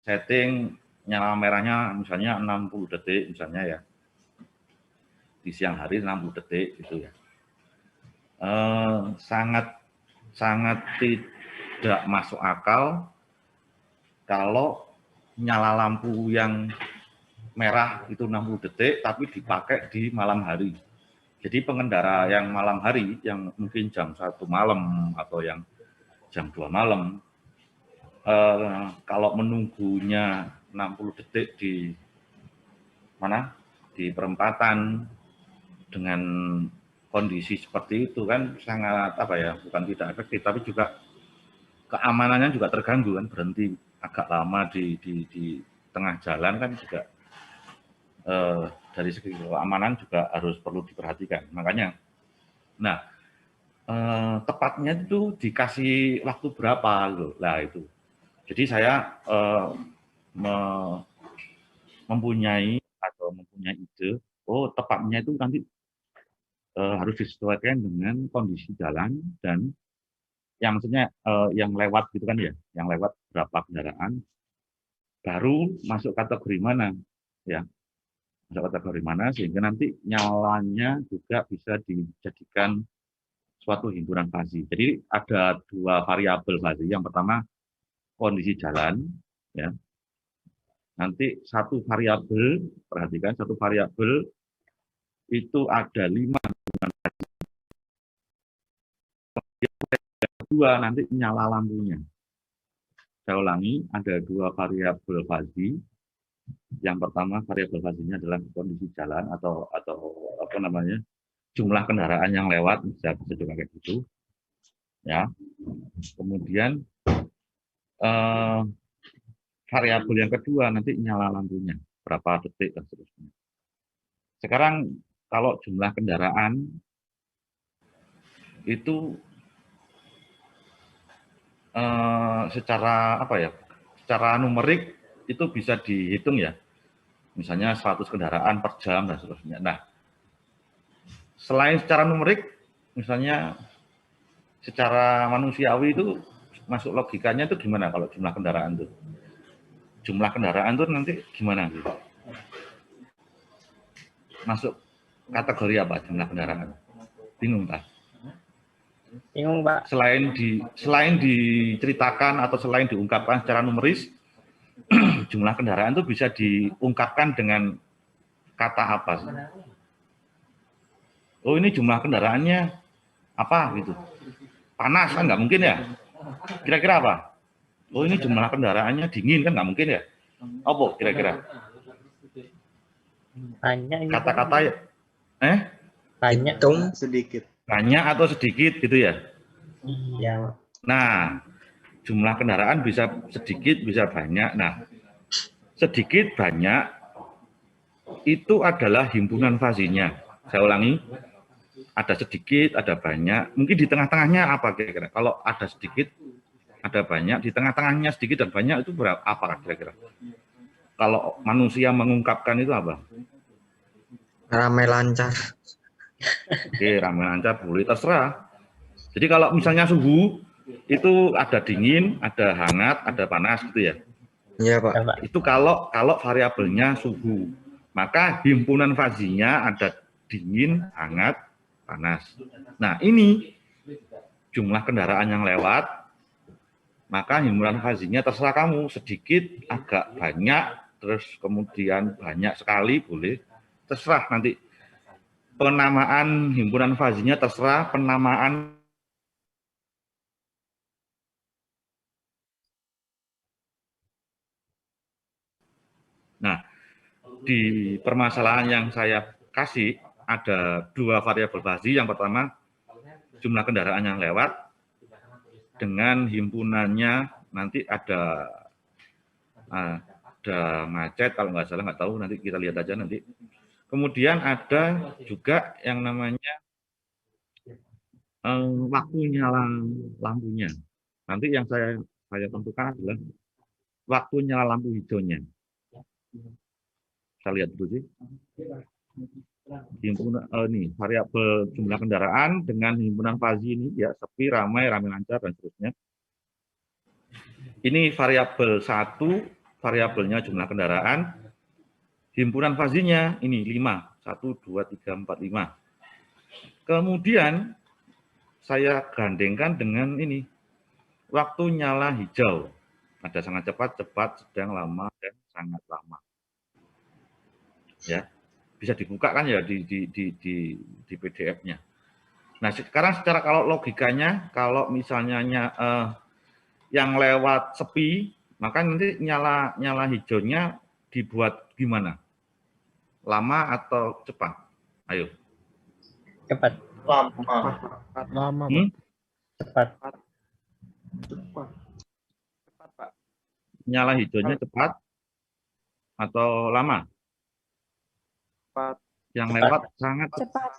setting nyala merahnya misalnya 60 detik misalnya ya. Di siang hari 60 detik gitu ya. Sangat tidak masuk akal kalau nyala lampu yang merah itu 60 detik tapi dipakai di malam hari. Jadi pengendara yang malam hari yang mungkin jam 1 malam atau yang jam 2 malam kalau menunggunya 60 detik di mana? Di perempatan dengan kondisi seperti itu kan sangat apa ya, bukan tidak efektif tapi juga keamanannya juga terganggu kan, berhenti agak lama di tengah jalan kan juga dari segi keamanan juga harus perlu diperhatikan. Makanya nah tepatnya itu dikasih waktu berapa loh. Lah itu. Jadi saya mempunyai ide, oh tepatnya itu nanti harus disesuaikan dengan kondisi jalan dan yang maksudnya yang lewat gitu kan ya, yang lewat berapa kendaraan, baru masuk kategori mana ya, masuk kategori mana sehingga nanti nyalanya juga bisa dijadikan suatu himpunan fasi. Jadi ada dua variabel fasi. Yang pertama kondisi jalan, ya. Nanti satu variabel, perhatikan satu variabel itu ada 5 dua nanti nyala lampunya. Saya ulangi, ada dua variabel fasi. Yang pertama variabel fasinya adalah kondisi jalan atau apa namanya jumlah kendaraan yang lewat, bisa juga kayak gitu. Ya. Kemudian variabel yang kedua nanti nyala lampunya berapa detik dan seterusnya. Sekarang kalau jumlah kendaraan itu secara apa ya? Secara numerik itu bisa dihitung ya. Misalnya 100 kendaraan per jam dan seterusnya. Nah, selain secara numerik, misalnya secara manusiawi itu masuk logikanya itu gimana kalau jumlah kendaraan itu? Jumlah kendaraan itu nanti gimana gitu? Masuk kategori apa jumlah kendaraan? Bingung tak? Bingung, Pak. Selain diceritakan atau selain diungkapkan secara numeris, jumlah kendaraan itu bisa diungkapkan dengan kata apa sih? Oh ini jumlah kendaraannya apa gitu? Panas kan nggak mungkin ya? Kira-kira apa? Oh ini jumlah kendaraannya dingin kan nggak mungkin ya? Apa kira-kira? Banyak. Kata-kata ya? Banyak. Sedikit. Banyak atau sedikit gitu ya? Ya. Nah, jumlah kendaraan bisa sedikit, bisa banyak. Nah, sedikit, banyak, itu adalah himpunan fasinya. Saya ulangi, ada sedikit, ada banyak. Mungkin di tengah-tengahnya apa kira-kira? Kalau ada sedikit, ada banyak, di tengah-tengahnya sedikit dan banyak itu berapa? Apa kira-kira? Kalau manusia mengungkapkan itu apa? Ramai lancar. Oke, ramai lancar boleh, terserah. Jadi kalau misalnya suhu, itu ada dingin, ada hangat, ada panas gitu ya? Iya, Pak. Itu kalau variabelnya suhu. Maka himpunan fasinya ada dingin, hangat, panas. Nah ini jumlah kendaraan yang lewat, maka himpunan fasinya terserah kamu, sedikit, agak banyak, terus kemudian banyak sekali boleh, terserah nanti. Penamaan himpunan fasinya terserah, penamaan nah, di permasalahan yang saya kasih ada dua variabel fasi. Yang pertama jumlah kendaraan yang lewat dengan himpunannya nanti ada macet kalau nggak salah, nggak tahu, nanti kita lihat aja nanti. Kemudian ada juga yang namanya waktu nyala lampunya. Nanti yang saya tentukan adalah waktu nyala lampu hijaunya. Saya lihat dulu sih. Himpunan ini variabel jumlah kendaraan dengan himpunan fasi ini ya, sepi, ramai lancar dan seterusnya. Ini variabel 1, variabelnya jumlah kendaraan, himpunan fazinya ini 5, 1, 2, 3, 4, 5. Kemudian saya gandengkan dengan ini, waktu nyala hijau. Ada sangat cepat, cepat, sedang, lama, dan sangat lama. Ya, bisa dibuka kan ya di PDF-nya. Nah, sekarang secara kalau logikanya, kalau misalnya yang lewat sepi, maka nanti nyala hijaunya dibuat gimana? Lama atau cepat? Ayo. Cepat. Lama, Cepat. Cepat, Pak. Nyala hijaunya cepat atau lama? Cepat. Yang lewat sangat Cepat.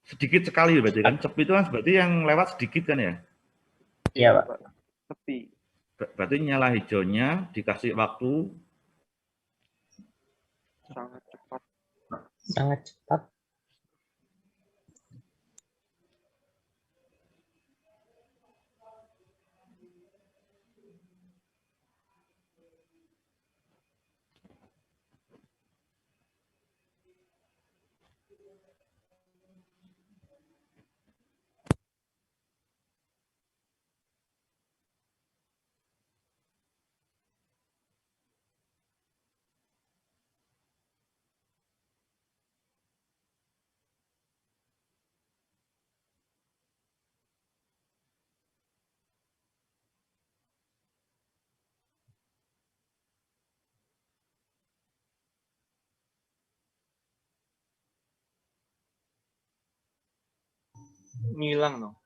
sedikit sekali berarti kan? Sepi itu kan berarti yang lewat sedikit kan ya? Iya, Pak. Sepi. Berarti nyala hijaunya dikasih waktu Sangat cepat. Sangat cepat. Ngilang dong.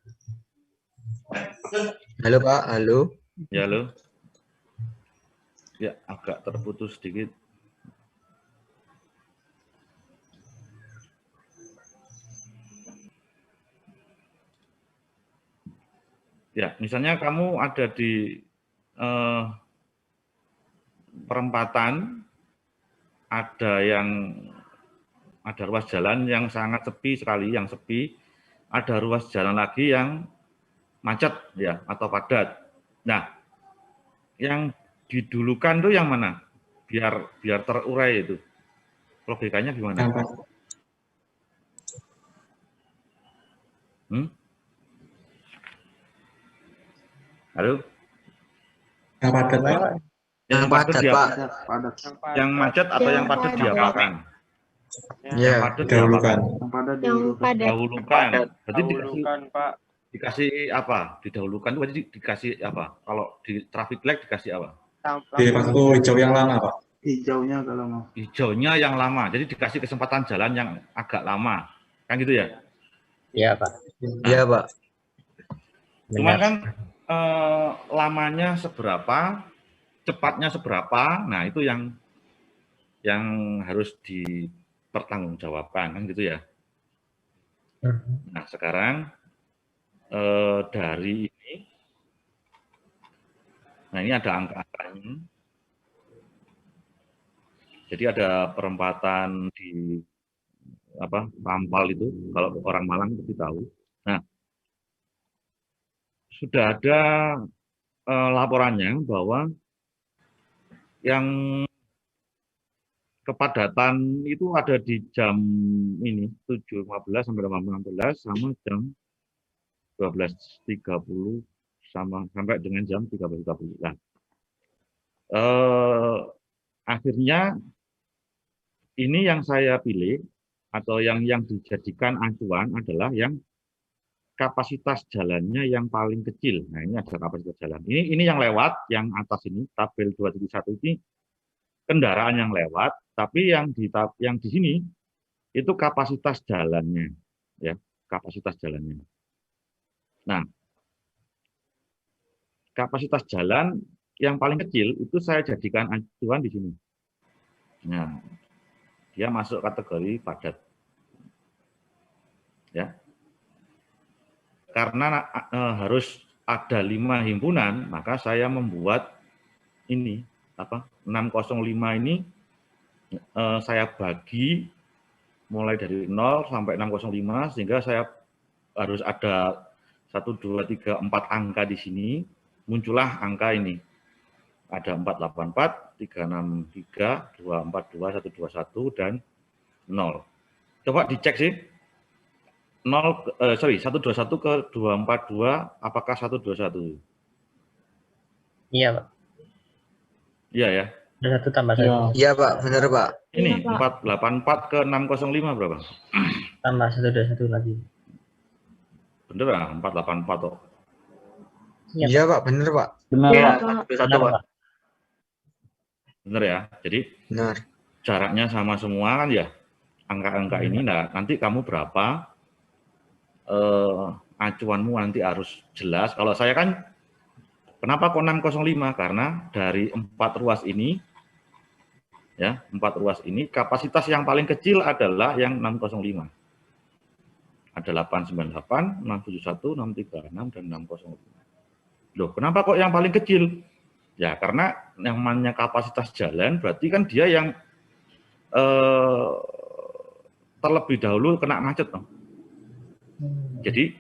Halo Pak, halo. ya lo. Ya, agak terputus sedikit. Ya, misalnya kamu ada di perempatan, ada ruas jalan yang sangat sepi sekali, yang sepi, ada ruas jalan lagi yang macet ya atau padat. Nah, yang didulukan tuh yang mana? Biar terurai itu. Logikanya gimana? Halo? Yang padat, Pak. Yang padat, Pak. Padat. Yang macet atau yang padat diapakan? Ya, didahulukan. Yang padat. Didahulukan. Berarti Dahulukan, Pak. dikasih apa? Didahulukan itu berarti dikasih apa? Kalau di traffic light dikasih apa? Di waktu hijau yang lama, Pak. Hijaunya agak lama. Hijaunya yang lama. Jadi dikasih kesempatan jalan yang agak lama. Kan gitu ya? Iya, Pak. Iya, Pak. Cuman Benar. kan lamanya seberapa, cepatnya seberapa, nah itu yang harus dipertanggungjawabkan, kan gitu ya. Nah sekarang dari ini, nah ini ada angka-angkanya. Jadi ada perempatan di Rampal itu, kalau orang Malang pasti tahu. Nah sudah ada laporannya bahwa yang kepadatan itu ada di jam ini 7.15 sampai 8.16 sama jam 12.30 sampai dengan jam 13.30. Nah, akhirnya ini yang saya pilih atau yang dijadikan acuan adalah yang kapasitas jalannya yang paling kecil. Nah, ini ada kapasitas jalan. Ini yang lewat, yang atas ini tabel 2.1 ini kendaraan yang lewat, tapi yang di sini itu kapasitas jalannya, ya, kapasitas jalannya. Nah, kapasitas jalan yang paling kecil itu saya jadikan acuan di sini. Nah, dia masuk kategori padat, ya. Karena harus ada 5 himpunan, maka saya membuat ini 605 ini saya bagi mulai dari 0 sampai 605 sehingga saya harus ada 1, 2, 3, 4 angka di sini, muncullah angka ini ada 484, 363, 242, 121, dan 0. Coba dicek sih. 121 ke 242, apakah 121? Iya, Pak. Iya ya. Ada 1 tambah 1. Iya, Pak. Benar, Pak. Ini Iya, Pak. 484 ke 605 berapa? Tambah 121 lagi. Bener lah, 484 toh. Iya, Iya, Pak. Benar, Pak. Iya, Benar, Pak. Satu, Pak. Bener ya. Jadi Benar. jaraknya sama semua kan ya. Angka-angka ini, nah nanti kamu berapa, acuanmu nanti harus jelas. Kalau saya kan, kenapa kok 605? Karena dari 4 ruas ini, ya 4 ruas ini, kapasitas yang paling kecil adalah yang 605. Ada 898, 671, 636, dan 605. Loh, kenapa kok yang paling kecil? Ya, karena yang namanya kapasitas jalan, berarti kan dia yang terlebih dahulu kena macet. No? Jadi,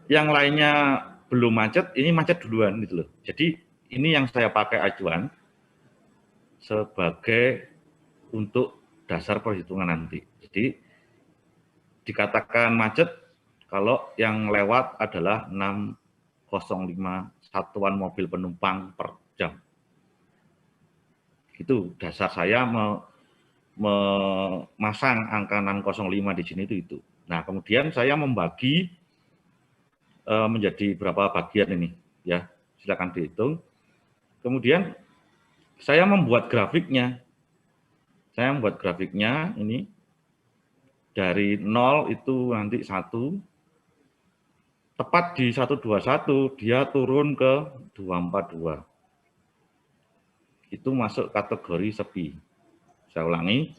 yang lainnya belum macet, ini macet duluan gitu loh. Jadi, ini yang saya pakai acuan sebagai untuk dasar perhitungan nanti. Jadi, dikatakan macet kalau yang lewat adalah 605 satuan mobil penumpang per jam. Itu dasar saya memasang angka 605 di sini itu. Nah, kemudian saya membagi menjadi berapa bagian ini, ya. Silakan dihitung. Kemudian saya membuat grafiknya. Saya membuat grafiknya ini dari 0 itu nanti 1. Tepat di 121 dia turun ke 242. Itu masuk kategori sepi. Saya ulangi,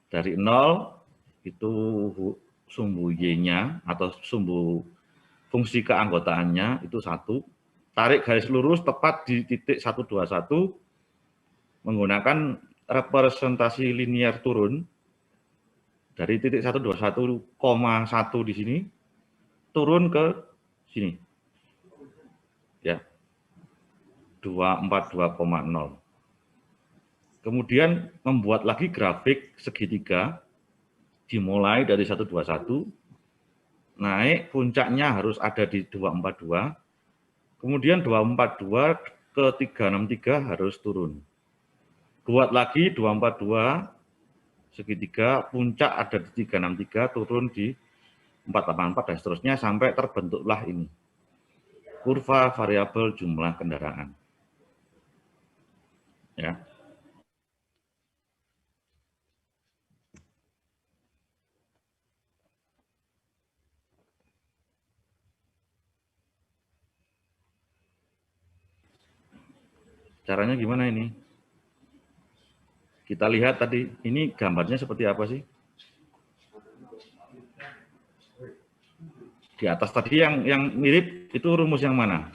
dari 0 itu sumbu Y-nya atau sumbu fungsi keanggotaannya itu 1. Tarik garis lurus tepat di titik 121 menggunakan representasi linear turun dari titik 121,1 di sini turun ke sini. Ya. 242,0. Kemudian membuat lagi grafik segitiga, dimulai dari 121, naik puncaknya harus ada di 242, kemudian 242 ke 363 harus turun. Buat lagi 242, segitiga, puncak ada di 363, turun di 484, dan seterusnya sampai terbentuklah ini. Kurva variabel jumlah kendaraan. Ya. Caranya gimana ini? Kita lihat tadi, ini gambarnya seperti apa sih? Di atas tadi yang mirip itu rumus yang mana?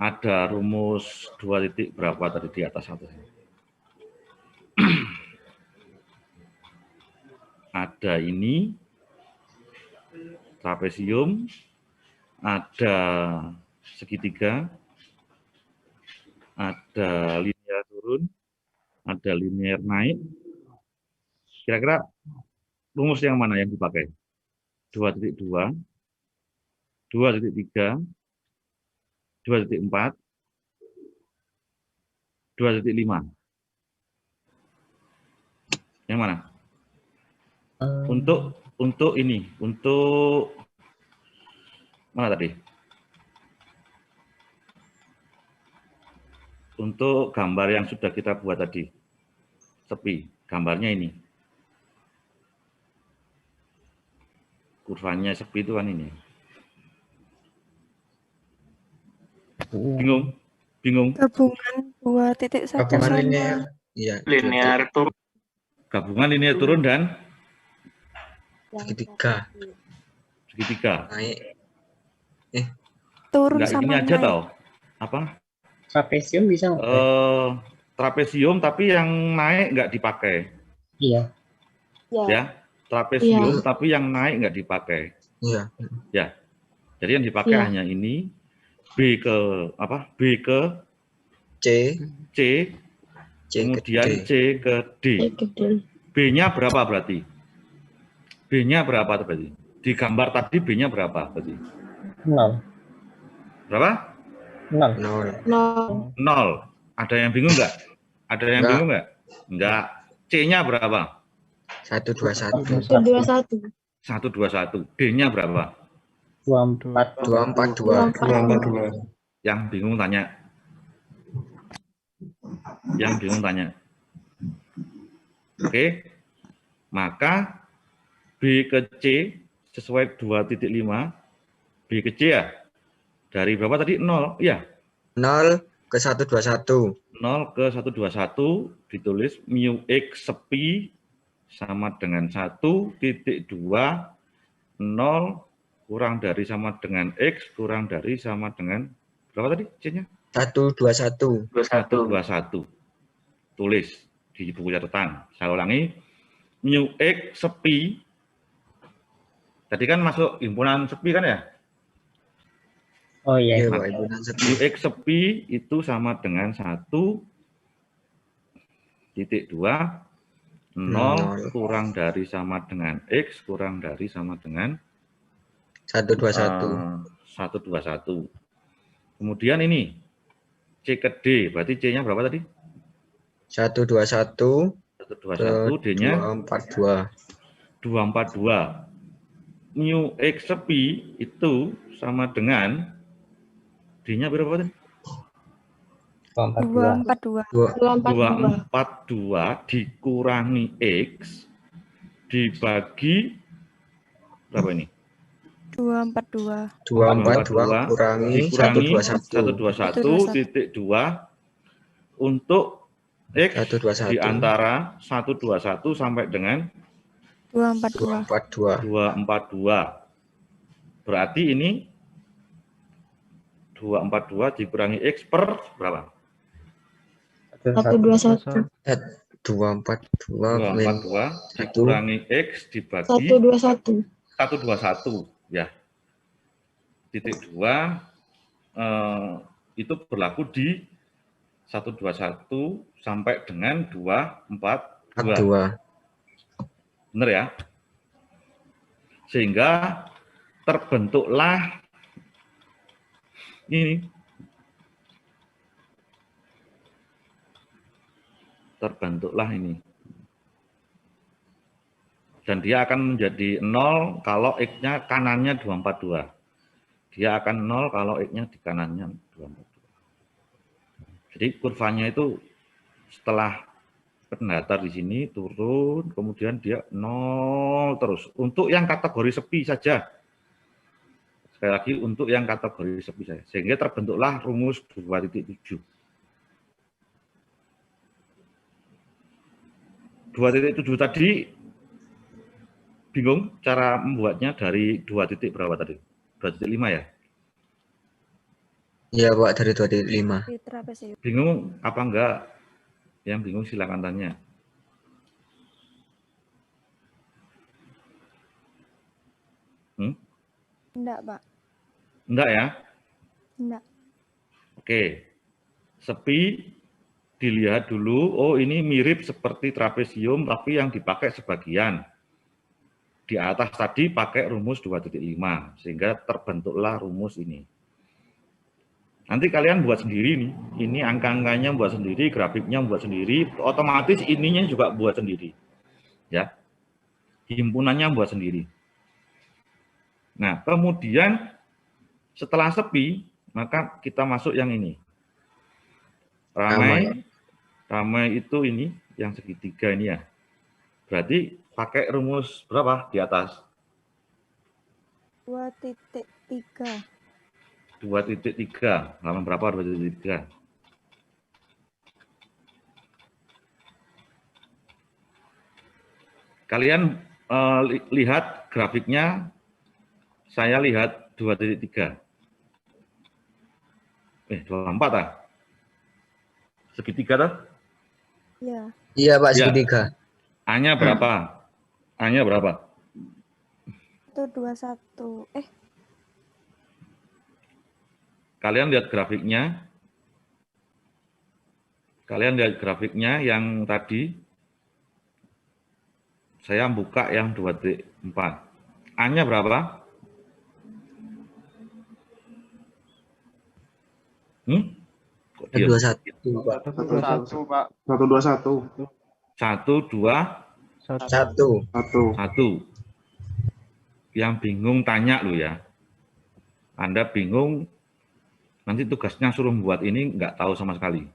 Ada rumus 2 titik berapa tadi di atas atas? Ada ini, trapesium, ada segitiga, ada linear turun, ada linear naik. Kira-kira rumus yang mana yang dipakai? 2.2, 2.3, 2.4, 2.5. Yang mana? Untuk ini, untuk mana tadi? Untuk gambar yang sudah kita buat tadi, sepi, gambarnya ini. Kurvanya sepi itu kan ini. Bingung? Bingung? Gabungan 2.1 Gabungan sama linear. Iya. Linear turun. Gabungan linear turun dan Segitiga. segitiga. Naik. turun Enggak, sama ini aja naik. tau. Apa? Trapesium bisa nggak? Trapesium tapi yang naik nggak dipakai. Iya. Ya, trapesium Iya. tapi yang naik nggak dipakai. Iya. Ya, jadi yang dipakai Iya. hanya ini B ke apa? B ke C, C, C kemudian ke D. C ke D. B-nya berapa berarti? B-nya berapa berarti? Di gambar tadi B-nya berapa berarti? 0. Berapa? 0. 0. 0. Ada yang bingung nggak? Ada yang Nggak. bingung nggak? Nggak. C-nya berapa? 121. 121. D-nya berapa? 242. 242. Yang bingung tanya. Yang bingung tanya. Oke. Maka B ke C sesuai 2.5. B ke C ya? Dari berapa tadi? 0. Iya. 0 ke 121. 0 ke 121 ditulis mu X sepi sama dengan 1.2. 0 kurang dari sama dengan X kurang dari sama dengan berapa tadi C-nya? 121. 121. Tulis di buku catatan. Saya ulangi. Mu X sepi. Tadi kan masuk himpunan sepi kan ya? Oh iya. Iya, Pak, himpunan sepi. Mu X sepi itu sama dengan 1.2. 0 kurang dari sama dengan X kurang dari sama dengan 121. 121. Kemudian ini C ke D, berarti C-nya berapa tadi? 121 121, ke D-nya 242. 242. Mu X sepi itu sama dengan D-nya berapa tadi? 242. 242 dikurangi X dibagi berapa ini? 242. 242 kurangi dikurangi 121. 121.2 untuk X 121. di antara 121 sampai dengan 242. 242. Berarti ini 242 dikurangi X per berapa? 121. 242 dikurangi X dibagi 121. 121 ya. Titik 2 itu berlaku di 121 sampai dengan 242. Benar ya? Sehingga terbentuklah ini. Terbentuklah ini. Dan dia akan menjadi 0 kalau X-nya kanannya 242. Dia akan 0 kalau X-nya di kanannya 242. Jadi kurvanya itu setelah pendatar di sini turun, kemudian dia 0 terus. Untuk yang kategori sepi saja. Sekali lagi untuk yang kategori sepi saja. Sehingga terbentuklah rumus 2.7. 2.7 tadi bingung cara membuatnya dari 2 titik berapa tadi? 2.5 ya? Iya, Pak, dari 2.5. Di trapesium. Bingung apa enggak? Yang bingung silakan tanya. Enggak, Pak. Enggak ya? Enggak. Oke. Sepi dilihat dulu, oh ini mirip seperti trapesium tapi yang dipakai sebagian. Di atas tadi pakai rumus 2.5 sehingga terbentuklah rumus ini. Nanti kalian buat sendiri nih. Ini angka-angkanya buat sendiri, grafiknya buat sendiri, otomatis ininya juga buat sendiri. Ya. Himpunannya buat sendiri. Nah, kemudian setelah sepi, maka kita masuk yang ini. Ramai itu ini yang segitiga ini ya. Berarti pakai rumus berapa di atas? 2.3. 2.3. Halaman berapa 2.3? Kalian lihat grafiknya, saya lihat 2.3. 24 ah? Segitiga toh? Iya. Iya, Pak, segitiga. A-nya berapa? A-nya berapa? Itu 21. Kalian lihat grafiknya. Kalian lihat grafiknya yang tadi. Saya buka yang 2.4. A-nya berapa? Kok diam? 21, Pak. 121, Pak. 121. 1, 2, 1. 1. Yang bingung tanya lu ya. Anda bingung, nanti tugasnya suruh buat ini nggak tahu sama sekali.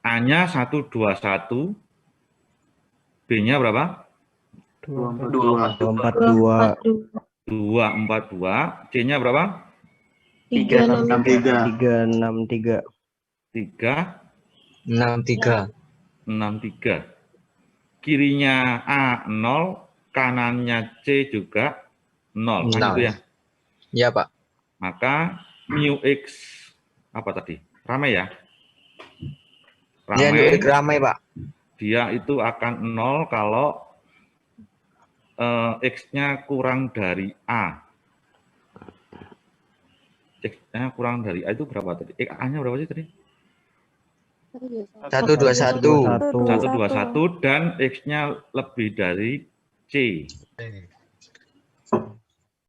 A-nya 121, B-nya berapa? 242. 242, C-nya berapa? 363. 363. 363. 63. Kirinya A 0, kanannya C juga 0. Kan itu ya? Ya, Pak. Maka mu X apa tadi? Ramai ya? Ya, Ramai. ramai, Pak. Dia itu akan 0 kalau X-nya kurang dari A. X-nya kurang dari A itu berapa tadi? A-nya berapa sih tadi? 121. 121 dan X-nya lebih dari C.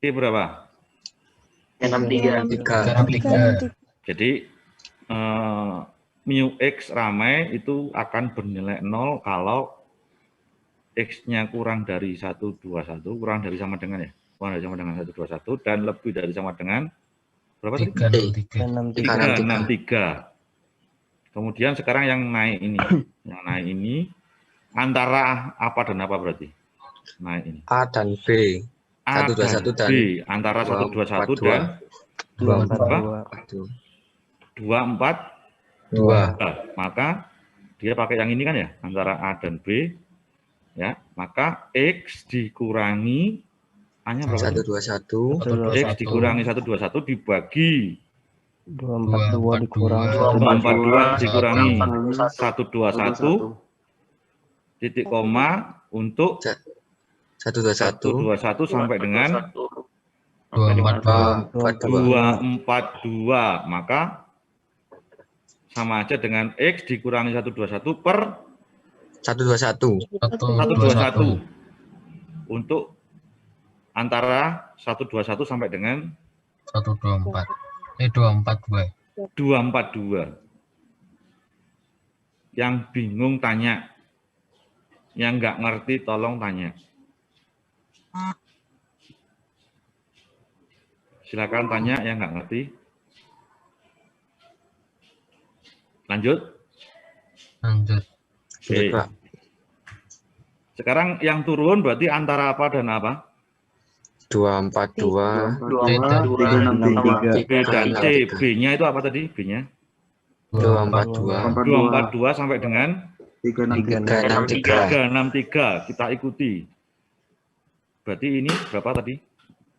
C berapa? 63. Jadi mu X ramai itu akan bernilai 0 kalau X-nya kurang dari 121, kurang dari sama dengan ya? Kurang dari sama dengan 121 dan lebih dari sama dengan berapa tadi? 363. Kemudian sekarang yang naik ini. Yang naik ini antara apa dan apa berarti? Naik ini. A dan B. A 121 dan B. Antara 121 dan 242. 242. Maka dia pakai yang ini kan ya, antara A dan B. Ya, maka X dikurangi A-nya berapa? 121. X dikurangi 121 dibagi 242 dikurangi 242 dikurangi 121 titik koma untuk 121 sampai dengan 242. maka sama aja dengan X dikurangi 121 per 121 untuk antara 121 sampai dengan 242. Yang bingung tanya, yang nggak ngerti tolong tanya. Silakan tanya yang nggak ngerti. Lanjut. Oke. Sekarang yang turun berarti antara apa dan apa? 242 B dan C. B-nya itu apa tadi? B-nya? 242 sampai dengan 363. Kita ikuti. Berarti ini berapa tadi?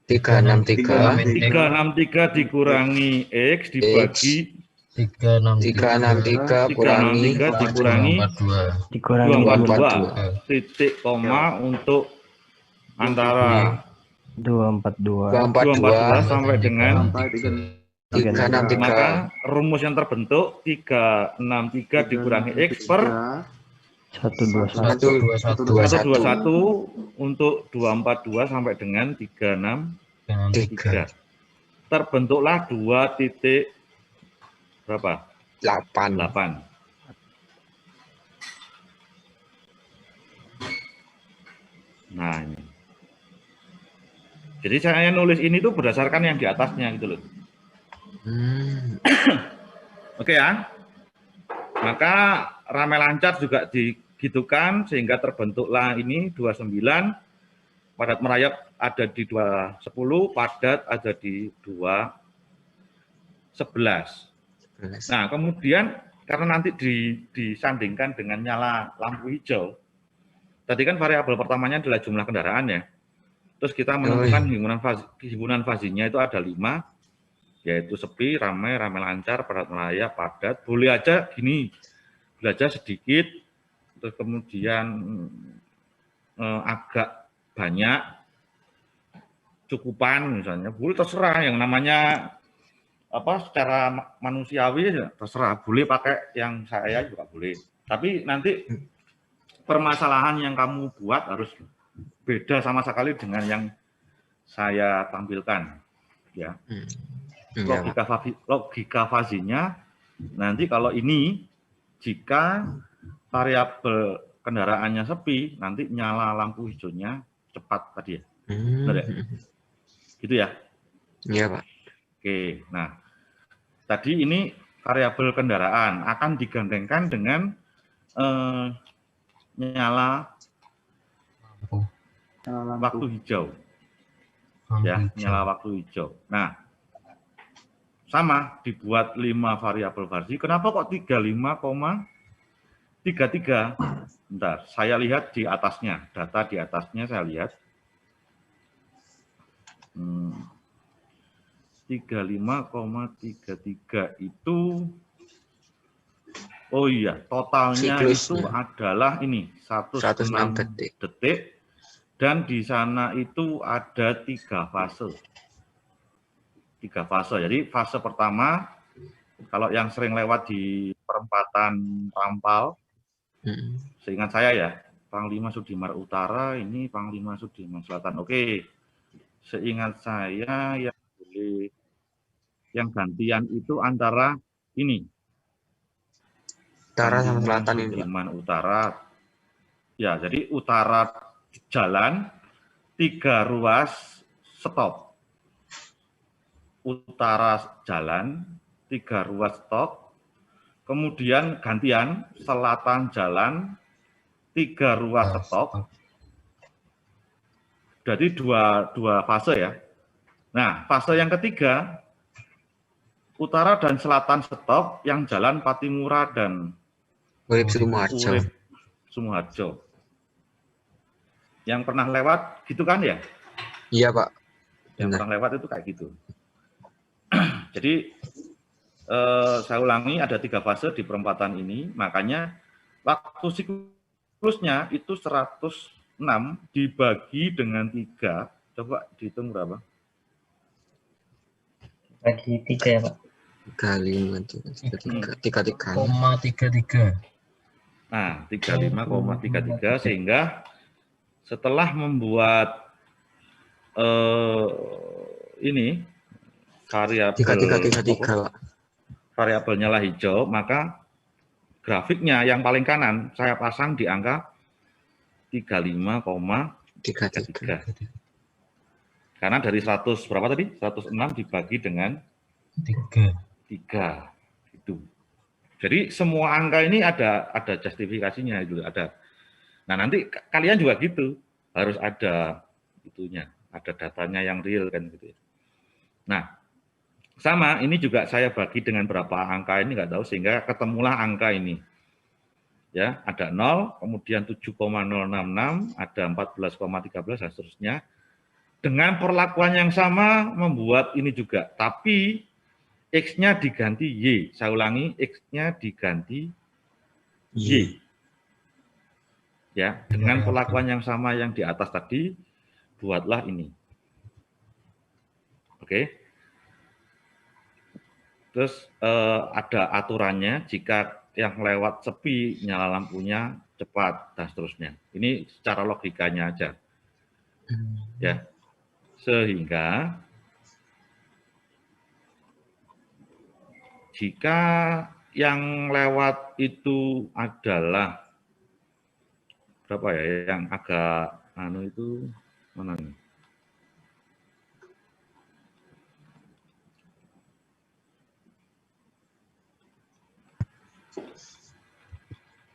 363 dikurangi X dibagi 363 dikurangi 242 titik koma untuk antara 242 sampai dengan 363. maka rumus yang terbentuk 363 dikurangi X per 121 untuk 242 sampai dengan 363. Terbentuklah 2 titik berapa? 8. Nah ini. Jadi saya nulis ini tuh berdasarkan yang di atasnya gitu loh. Oke ya. Maka ramai lancar juga digitukan sehingga terbentuklah ini 29, padat merayap ada di 210, padat ada di 211. Nah, kemudian karena nanti disandingkan dengan nyala lampu hijau. Tadi kan variabel pertamanya adalah jumlah kendaraan ya. Terus kita menemukan himpunan fazinya itu ada 5, yaitu sepi, ramai lancar, padat merayap, padat. Boleh aja gini, belajar sedikit, terus kemudian agak banyak, cukupan misalnya. Boleh terserah yang namanya secara manusiawi ya terserah, boleh pakai yang saya juga boleh. Tapi nanti permasalahan yang kamu buat harus beda sama sekali dengan yang saya tampilkan, ya. Logika fuzzy-nya nanti kalau ini jika variabel kendaraannya sepi, nanti nyala lampu hijaunya cepat tadi ya. Benar ya? Gitu ya? Iya, Pak. Oke, nah tadi ini variabel kendaraan akan digandengkan dengan nyala waktu hijau. Ya, nyala waktu hijau. Nah, sama dibuat 5 variabel fuzzy. Kenapa kok 35,33? Bentar, saya lihat di atasnya, data di atasnya saya lihat. 35,33 itu, oh iya, totalnya siklusnya itu adalah ini 106 detik, dan di sana itu ada 3 fase. 3 fase. Jadi fase pertama, kalau yang sering lewat di perempatan Rampal, seingat saya ya, Panglima Sudirman Utara, ini Panglima Sudirman Selatan. Oke, seingat saya yang gantian itu antara ini. Utara sama selatan ini. Sudirman Utara. Ya, jadi utara jalan, 3 ruas stop. Utara jalan, 3 ruas stop. Kemudian gantian, selatan jalan, 3 ruas stop. Jadi dua fase ya. Nah, fase yang ketiga, utara dan selatan stop, yang jalan Patimura dan Urip Sumoharjo. Yang pernah lewat gitu kan ya? Iya, Pak. Yang pernah lewat itu kayak gitu. Jadi saya ulangi, ada 3 fase di perempatan ini, makanya waktu siklusnya itu 106 dibagi dengan 3. Coba dihitung berapa? Bagi 3 ya, Pak. 35,33. Nah, 35,33, sehingga setelah membuat ini variabel nyala hijau, maka grafiknya yang paling kanan saya pasang di angka 35,33. Karena dari 100 berapa tadi? 106 dibagi dengan 3 itu. Jadi semua angka ini ada justifikasinya itu ada. Nah, nanti kalian juga gitu, harus ada itunya, ada datanya yang real kan gitu ya. Nah, sama ini juga saya bagi dengan berapa angka ini nggak tahu, sehingga ketemulah angka ini. Ya, ada 0, kemudian 7,066, ada 14,13 dan seterusnya. Dengan perlakuan yang sama membuat ini juga, tapi X-nya diganti Y. Saya ulangi, X-nya diganti Y. Ya, dengan perlakuan yang sama yang di atas tadi, buatlah ini. Oke. Terus ada aturannya, jika yang lewat sepi, nyala lampunya cepat, dan seterusnya. Ini secara logikanya aja. Ya. Sehingga jika yang lewat itu adalah berapa ya, yang agak itu mana nih?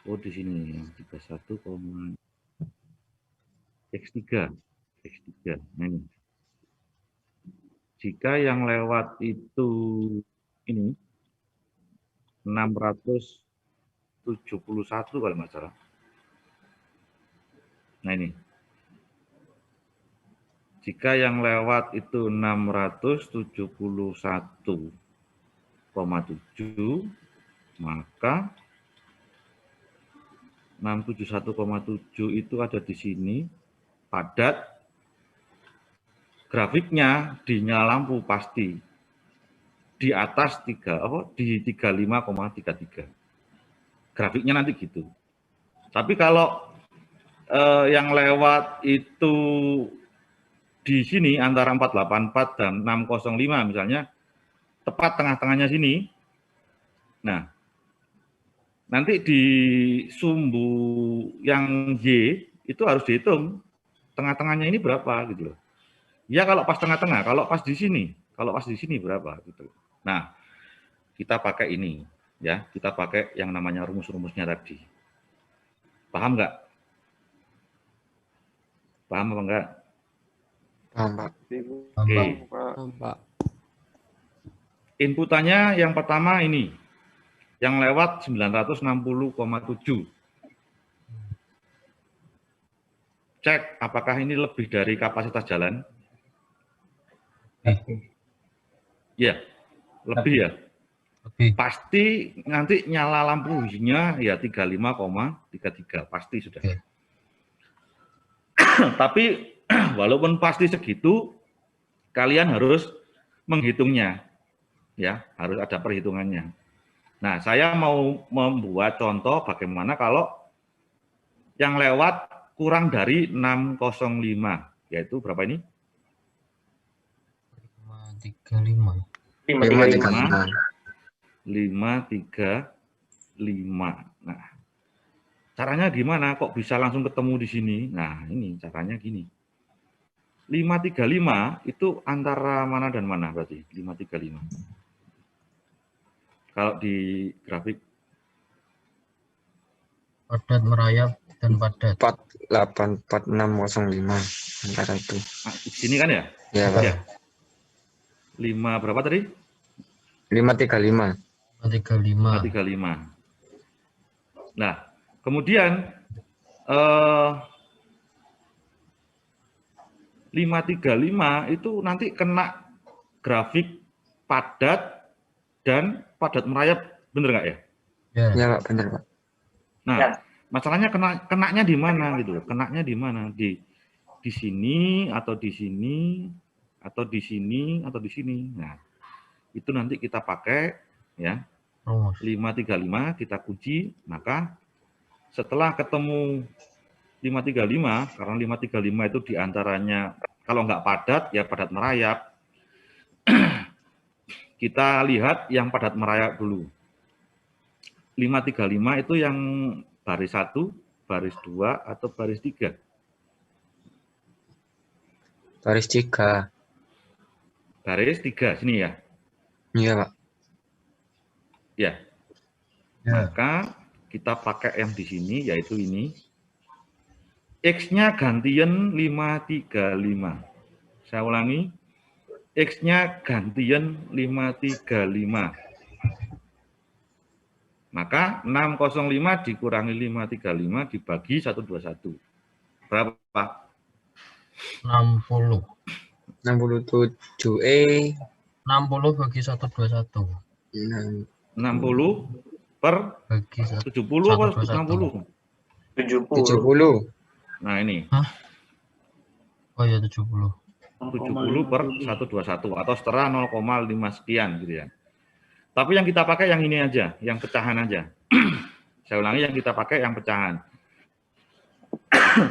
Oh, di sini yang 31, X3. Nah, ini. Jika yang lewat itu ini 671 kalau nggak salah. Nah, ini. Jika yang lewat itu 671,7, maka 671,7 itu ada di sini, padat. Grafiknya di nyala lampu pasti. di atas di 35,33. Grafiknya nanti gitu. Tapi kalau yang lewat itu di sini antara 484 dan 605 misalnya, tepat tengah-tengahnya sini. Nah, nanti di sumbu yang Y itu harus dihitung tengah-tengahnya ini berapa gitu loh. Ya kalau pas tengah-tengah, kalau pas di sini berapa gitu. Nah, kita pakai ini ya, kita pakai yang namanya rumus-rumusnya tadi. Paham nggak? Paham apa enggak? Paham, Pak. Oke. Pak. Inputannya yang pertama ini, yang lewat 960,7. Cek apakah ini lebih dari kapasitas jalan? Ya, lebih ya. Lebih. Pasti nanti nyala lampunya ya 35,33 pasti sudah. Oke. Tapi walaupun pasti segitu, kalian harus menghitungnya, ya harus ada perhitungannya. Nah, saya mau membuat contoh bagaimana kalau yang lewat kurang dari 605, yaitu berapa ini? 535. 535. Nah, caranya gimana? Kok bisa langsung ketemu di sini? Nah, ini caranya gini. 535 itu antara mana dan mana berarti? 535. Kalau di grafik Padat, merayap, dan padat. 48605 antara itu. nah, di sini kan ya? Ya, Pak. Ya. 5 berapa tadi? 535. 535. 535. Nah, kemudian 535 itu nanti kena grafik padat dan padat merayap, bener nggak ya? Ya. Ya, Pak, benar, Pak. Nah, masalahnya kenanya di mana gitu? Kenanya di mana? Di sini atau di sini atau di sini atau di sini. Nah, itu nanti kita pakai ya. 535 kita kunci, maka setelah ketemu 535, karena 535 itu diantaranya kalau nggak padat ya padat merayap. Kita lihat yang padat merayap dulu. 535 itu yang baris 1, baris 2, atau baris 3? Baris 3. Baris 3, sini ya? Iya, Pak. Ya. Ya. Maka kita pakai yang di sini, yaitu ini. X-nya gantian 535. Saya ulangi. X-nya gantian 535. Maka 605 dikurangi 535 dibagi 121. Berapa? 60. 67E. 60 bagi 121. 60 per Bagi 70 apa 60? 70. Nah ini. Oh ya 70. 70 per 121 atau setara 0,5 sekian gitu ya. Tapi yang kita pakai yang ini aja, yang pecahan aja. Saya ulangi, yang kita pakai yang pecahan.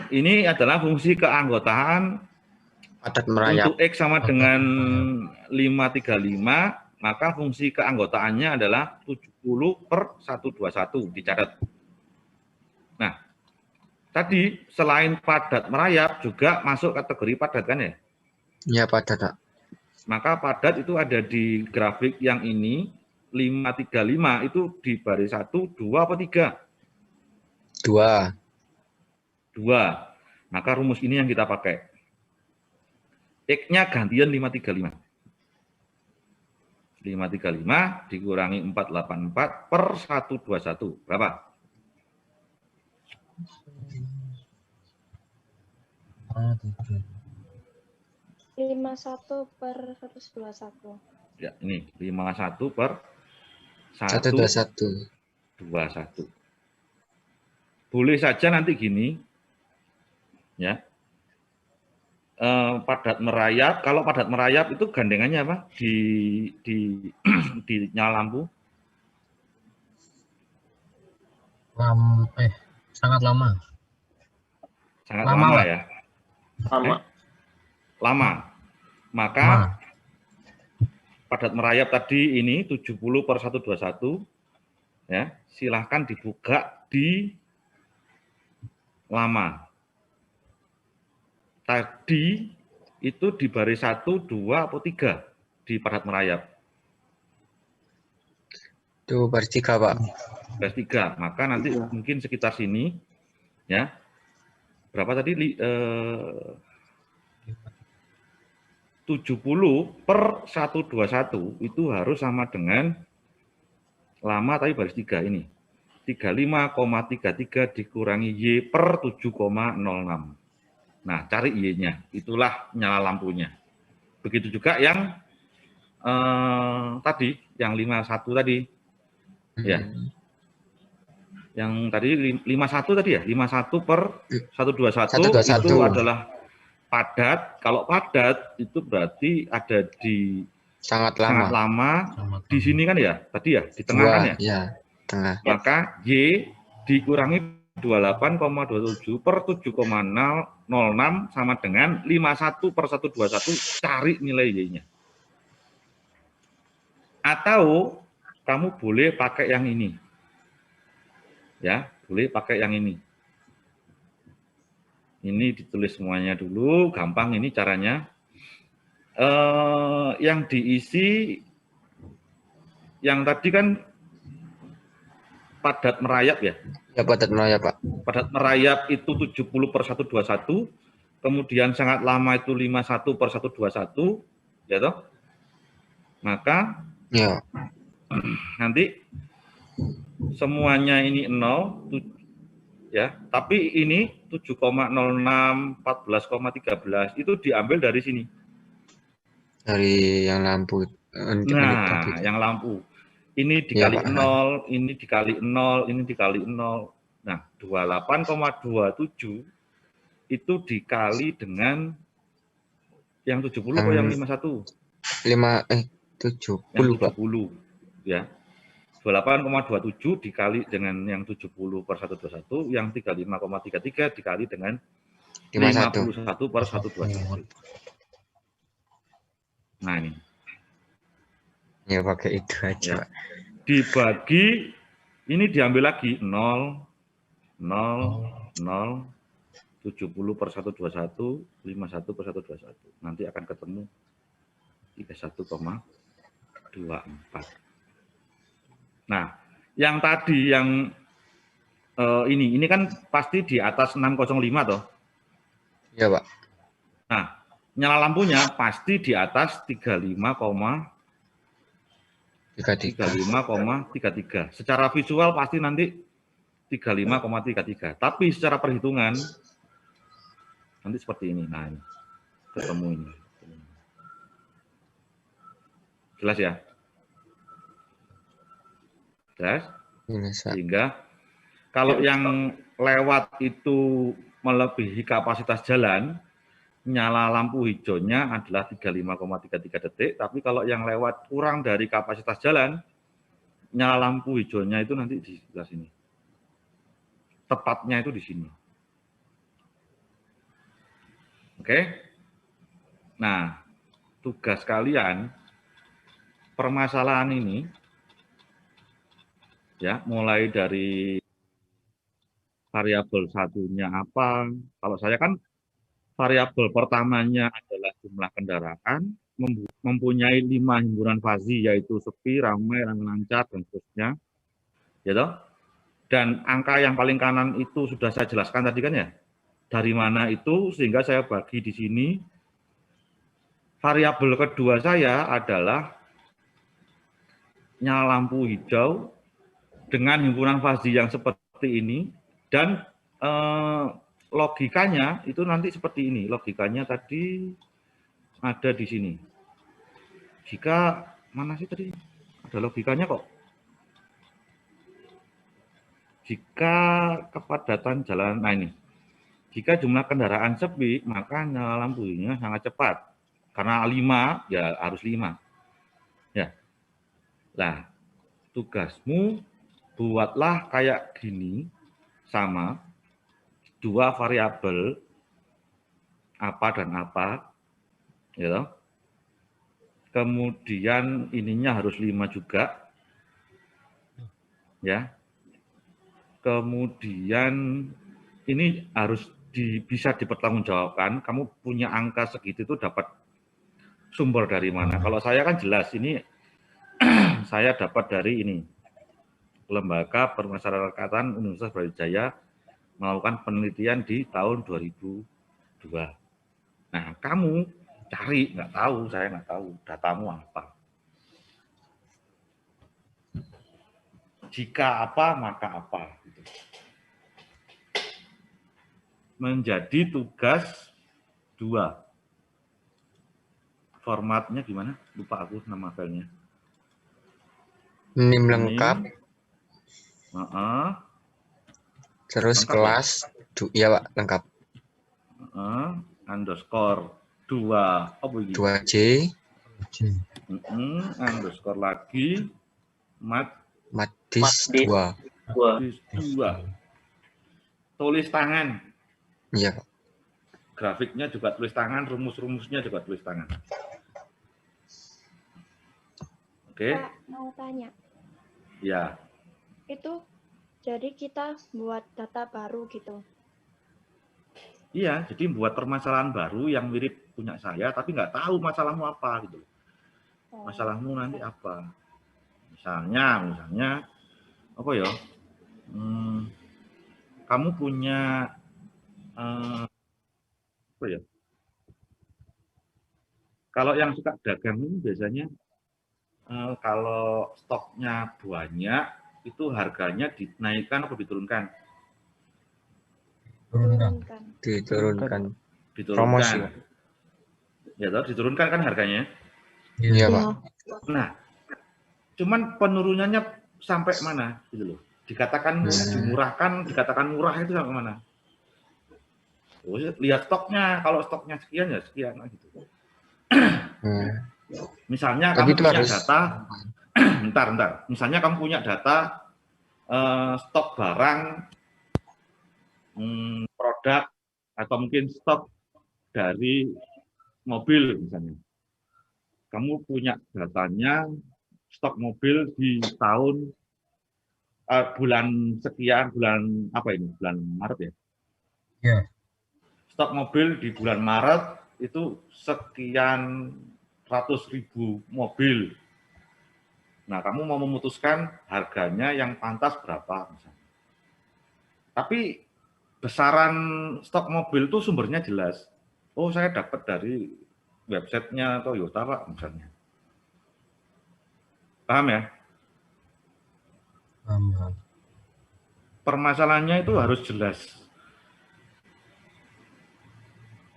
Ini adalah fungsi keanggotaan Padat merayap. untuk X sama dengan 535, maka fungsi keanggotaannya adalah 70 per 121, dicatat. Nah, tadi selain padat merayap juga masuk kategori padat kan ya? Ya, padat, Pak. Maka padat itu ada di grafik yang ini, 535 itu di baris 1, 2 apa 3? 2. 2. Maka rumus ini yang kita pakai. X-nya gantian 535. 535 dikurangi 484 per 121. Berapa? 51 per 121. Ya, ini 51 per 121. 121. Boleh saja nanti gini, ya. padat merayap. Kalau padat merayap itu gandengannya apa? Di nyala lampu. Sangat lama. Sangat Lama, lama Pak. ya. Lama. Lama. Maka padat merayap tadi ini 70/121 ya, silahkan dibuka di lama. Tadi itu di baris 1, 2, atau 3 di padat merayap. Itu baris 3, Pak. Baris 3. Maka nanti mungkin sekitar sini ya. Berapa tadi? 70/121 itu harus sama dengan lama tapi baris 3 ini. 35,33 dikurangi Y/7,06. Nah, cari Y-nya. Itulah nyala lampunya. Begitu juga yang tadi, yang 51 tadi. Ya. Yang tadi 51 tadi ya, 51/121 itu adalah padat. Kalau padat itu berarti ada di sangat lama. Di sini kan ya, tadi ya, di tengah kan ya? Ya, tengah. Maka Y dikurangi 28,27/7,06 sama dengan 51/121, cari nilai Y-nya. Atau kamu boleh pakai yang ini. Ya, boleh pakai yang ini. Ini ditulis semuanya dulu, gampang ini caranya. Yang diisi, yang tadi kan padat merayap ya? Ya, padat merayap, Pak. Padat merayap itu 70/121, kemudian sangat lama itu 51/121, ya toh? Maka ya, nanti semuanya ini 0, ya, tapi ini 7,06, 14,13 itu diambil dari sini. Dari yang lampu. Nah, yang lampu. Ini dikali ya, 0, ini dikali 0, ini dikali 0. Nah, 28,27 itu dikali dengan yang 70 atau yang 51? 70, Pak. 70, ya. 28,27 dikali dengan yang 70/121, yang 35,33 dikali dengan 51/121. Nah, ini. Ya, pakai itu aja. Ya. Dibagi, ini diambil lagi 0, 0, 0, 70/121, 51/121. Nanti akan ketemu 31,24. Nah, yang tadi yang ini kan pasti di atas 605 toh. Iya, Pak. Nah, nyala lampunya pasti di atas 35,33. Secara visual pasti nanti 35,33. Tapi secara perhitungan nanti seperti ini. Nah, ini ketemu ini. Jelas ya? Jelas? Sehingga kalau yang lewat itu melebihi kapasitas jalan, nyala lampu hijaunya adalah 35,33 detik, tapi kalau yang lewat kurang dari kapasitas jalan, nyala lampu hijaunya itu nanti di sebelah sini. Tepatnya itu di sini. Oke? Nah, tugas kalian, permasalahan ini, ya, mulai dari variabel satunya apa. Kalau saya kan variabel pertamanya adalah jumlah kendaraan, mempunyai 5 himpunan fazi, yaitu sepi, ramai, lancar, dan seterusnya. Ya toh? Dan angka yang paling kanan itu sudah saya jelaskan tadi kan ya. Dari mana itu, sehingga saya bagi di sini. Variabel kedua saya adalah nyala lampu hijau dengan himpunan fazi yang seperti ini, dan logikanya itu nanti seperti ini. Logikanya tadi ada di sini. Jika mana sih tadi? Ada logikanya kok. Jika kepadatan jalan, nah ini. Jika jumlah kendaraan sepi, maka nyala lampunya sangat cepat. Karena 5, ya harus 5. Ya. Nah, tugasmu buatlah kayak gini, sama, 2 variabel, apa dan apa, ya. Kemudian ininya harus 5 juga, ya. Kemudian ini harus bisa dipertanggungjawabkan. Kamu punya angka segitu itu dapat sumber dari mana? Kalau saya kan jelas ini saya dapat dari ini Lembaga Permasyarakatan Universitas Brawijaya melakukan penelitian di tahun 2002. Nah, kamu cari, nggak tahu, saya nggak tahu datamu apa. Jika apa, maka apa. Menjadi tugas 2. Formatnya gimana? Lupa aku nama filenya. NIM lengkap. Terus Lengkap, kelas. Ya Pak, lengkap. Underscore 2. Apa ini? 2J. Underscore lagi. Madis 2. Madis 2. Tulis tangan. Iya Pak. Grafiknya juga tulis tangan, rumus-rumusnya juga tulis tangan. Oke. Pak, mau tanya. Ya. Itu jadi kita buat data baru gitu. Iya, jadi buat permasalahan baru yang mirip punya saya, tapi nggak tahu masalahmu apa gitu. Masalahmu nanti apa? Misalnya, apa ya? Kamu punya apa ya? Kalau yang suka dagang ini biasanya kalau stoknya banyak, itu harganya dinaikkan atau diturunkan? Diturunkan. Promosi. Ya toh, diturunkan kan harganya? Iya Pak. Nah, cuman penurunannya sampai mana gitu loh. Dikatakan dimurahkan, dikatakan murah itu sampai mana? Lihat stoknya, kalau stoknya sekian ya sekian gitu. Misalnya kamu punya data, bentar. Misalnya kamu punya data stok barang, produk, atau mungkin stok dari mobil misalnya. Kamu punya datanya stok mobil di tahun bulan sekian, bulan apa ini? Bulan Maret ya? Iya. Stok mobil di bulan Maret itu sekian 100.000 mobil. Nah, kamu mau memutuskan harganya yang pantas berapa misalnya. Tapi besaran stok mobil itu sumbernya jelas. Oh, saya dapat dari websitenya Toyota, Pak, misalnya. Paham ya? Paham. Permasalahannya itu harus jelas.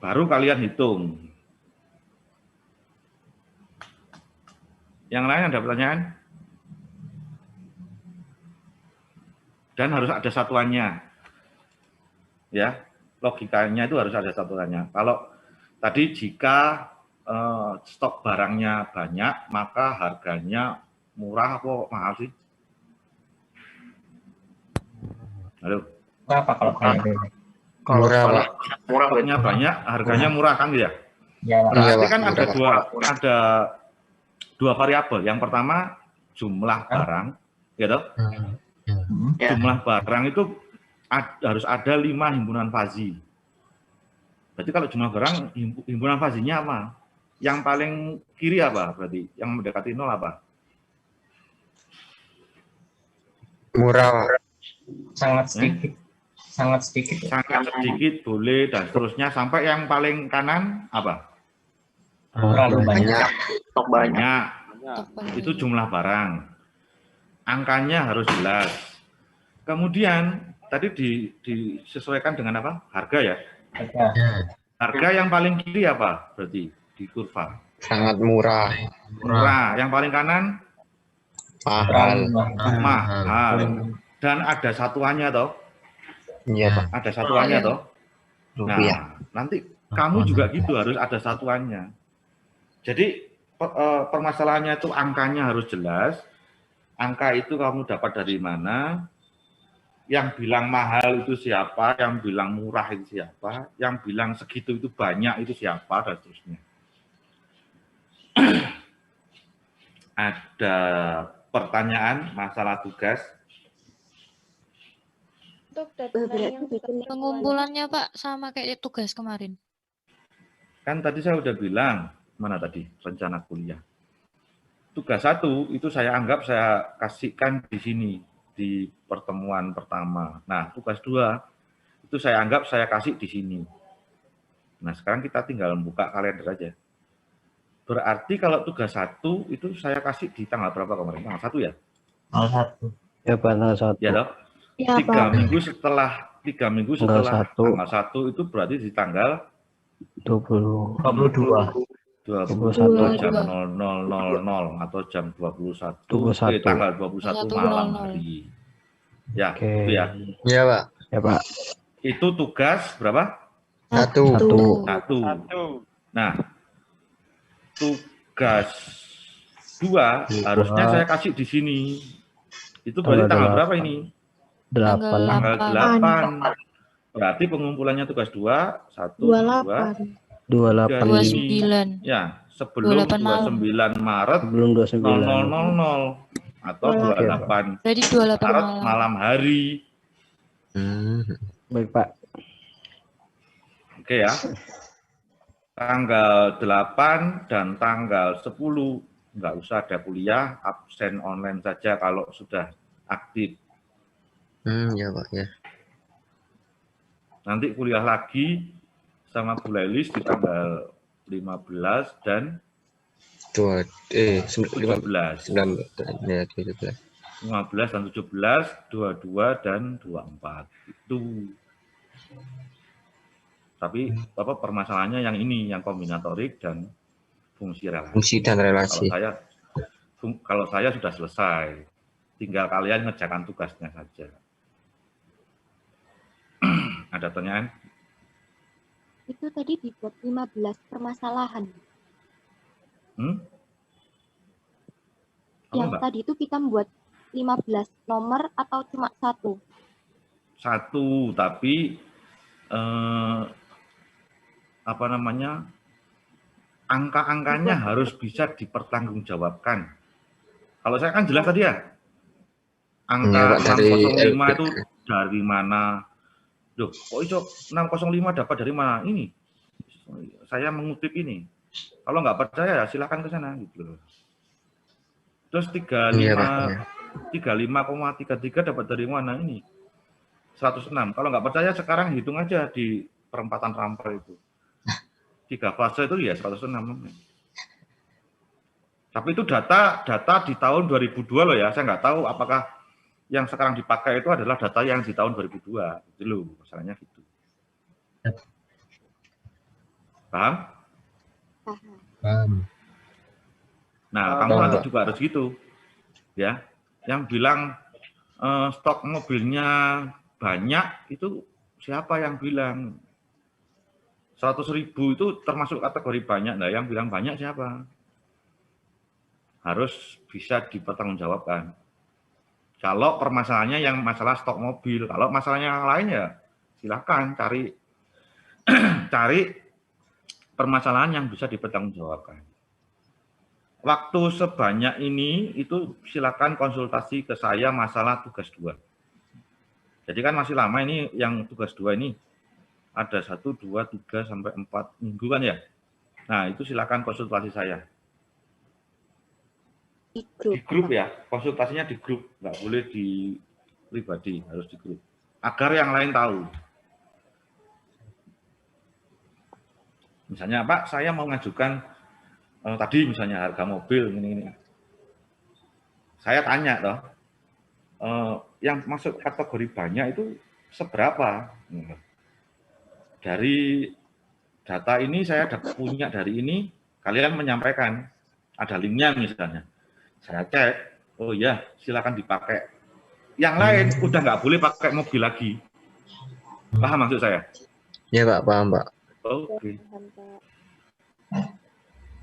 Baru kalian hitung. Yang lain ada pertanyaan? Dan harus ada satuannya. Ya, logikanya itu harus ada satuannya. Kalau tadi jika stok barangnya banyak, maka harganya murah apa mahal sih? Halo. Berapa kalau Kalau Murah, stoknya banyak, harganya murah kan ya? Ya, Berarti kan ada dua variabel. Yang pertama jumlah barang, gitu. Jumlah barang itu harus ada 5 himpunan fazi. Berarti kalau jumlah barang, himpunan fazinya apa? Yang paling kiri apa berarti? Yang mendekati 0 apa? Murah. sangat sedikit. Sangat sedikit. Sangat sedikit boleh dan seterusnya sampai yang paling kanan apa? Terlalu banyak. Stok banyak. Banyak. Itu jumlah barang. Angkanya harus jelas. Kemudian tadi disesuaikan dengan apa? Harga ya? Harga yang paling kiri apa? Berarti di kurva. Sangat murah. Murah. Yang paling kanan? Mahal. Mahal. Dan ada satuannya toh? Iya Pak. Ada satuannya toh? Rupiah. Nah, nanti kamu juga gitu, harus ada satuannya. Jadi permasalahannya itu angkanya harus jelas. Angka itu kamu dapat dari mana? Yang bilang mahal itu siapa? Yang bilang murah itu siapa? Yang bilang segitu itu banyak itu siapa? Dan seterusnya. Ada pertanyaan masalah tugas? Untuk deadline yang Pengumpulannya Pak sama kayak tugas kemarin. Kan tadi saya udah bilang, mana tadi rencana kuliah. Tugas 1 itu saya anggap saya kasihkan di sini, di pertemuan pertama. Nah, tugas 2 itu saya anggap saya kasih di sini. Nah, sekarang kita tinggal buka kalender aja. Berarti kalau tugas 1 itu saya kasih di tanggal berapa kemarin? Tanggal 1 ya? Tanggal 1. Ya Pak, tanggal 1. Ya dong? Ya, 3 Pak. minggu setelah Tanggal 1. tanggal 1 itu berarti di tanggal 22. 21 jam 00.00 atau jam 21. Tanggal 21 malam hari. Ya, Oke. itu ya. Iya, Pak. Ya Pak. Itu tugas berapa? 1. 1. Nah, tugas 2 harusnya saya kasih di sini. Itu berarti tanggal berapa ini? 8. Tanggal 8. Berarti pengumpulannya tugas 2, 1, 2, 28. 29. ya, sebelum 29 Maret Sebelum 29. 00.00 atau 28 Berarti 28 Maret malam. malam hari. Baik Pak. Oke ya. Tanggal 8 dan tanggal 10 nggak usah ada kuliah, absen online saja kalau sudah aktif. Ya, Pak, ya. Nanti kuliah lagi sama Bu Lelis di tanggal 15 dan 17. 15 dan 17, 22 dan 24. Itu. Tapi permasalahannya yang ini, yang kombinatorik dan fungsi relasi. Fungsi dan relasi. Kalau saya sudah selesai, tinggal kalian ngerjakan tugasnya saja. Ada pertanyaan? Itu tadi dibuat 15 permasalahan. Yang tadi itu kita membuat 15 nomor atau cuma 1? 1, tapi angka-angkanya harus bisa dipertanggungjawabkan. Kalau saya kan jelas tadi ya, angka 605 itu dari mana? Loh, kok itu 605 dapat dari mana? Ini, saya mengutip ini. Kalau nggak percaya ya silakan ke sana. Gitu. Terus 35,33 dapat dari mana ini? 106. Kalau nggak percaya sekarang hitung aja di perempatan Rampel itu. 3 fase itu ya 106. Tapi itu data di tahun 2002 loh ya. Saya nggak tahu apakah yang sekarang dipakai itu adalah data yang di tahun 2002. Itu loh, masalahnya gitu. Paham? Paham. Nah, kamu nanti juga harus gitu. Ya. Yang bilang stok mobilnya banyak, itu siapa yang bilang? 100.000 itu termasuk kategori banyak. Nah, yang bilang banyak siapa? Harus bisa dipertanggungjawabkan. Kalau permasalahannya yang masalah stok mobil, kalau masalahnya yang lain ya silakan cari permasalahan yang bisa dipertanggungjawabkan. Waktu sebanyak ini itu silakan konsultasi ke saya masalah tugas 2. Jadi kan masih lama ini yang tugas 2 ini ada 1, 2, 3 sampai 4 minggu kan ya. Nah, itu silakan konsultasi saya. Di grup ya, konsultasinya di grup, nggak boleh di pribadi, harus di grup. Agar yang lain tahu. Misalnya, Pak, saya mau ngajukan tadi misalnya harga mobil ini. Saya tanya toh, yang masuk kategori banyak itu seberapa? Dari data ini saya punya dari ini, kalian menyampaikan ada linknya misalnya. Saya cek, oh ya silakan dipakai. Yang lain udah nggak boleh pakai mobil lagi. Paham maksud saya? Ya Pak, paham Pak. Oke. Paham, Pak.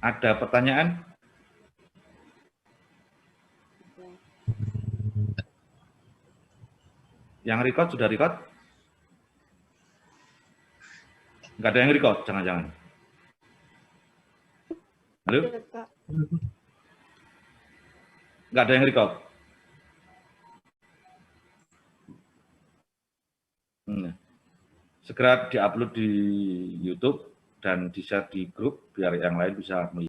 Ada pertanyaan? Yang record sudah record? Nggak ada yang record, jangan-jangan. Halo? Iya, Pak. Nggak ada yang record? Segera diupload di YouTube dan di-share di grup biar yang lain bisa melihat.